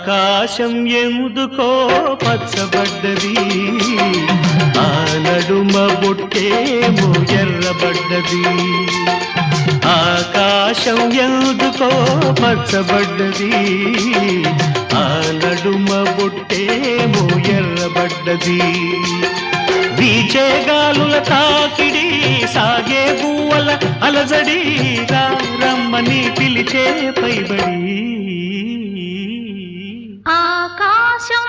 ఆకాశం ఎందుకో పచ్చబడ్డది, ఆ నడుమ బొట్టేమో ఎర్రబడ్డది. ఆకాశం ఎందుకో పచ్చబడ్డది, ఆ నడుమ బొట్టేమో ఎర్రబడ్డది. వీచే గాలుల తాకిడి, సాగే పువ్వుల అలజడి, రమ్మని పిలిచే పైబడి. ఆకాశం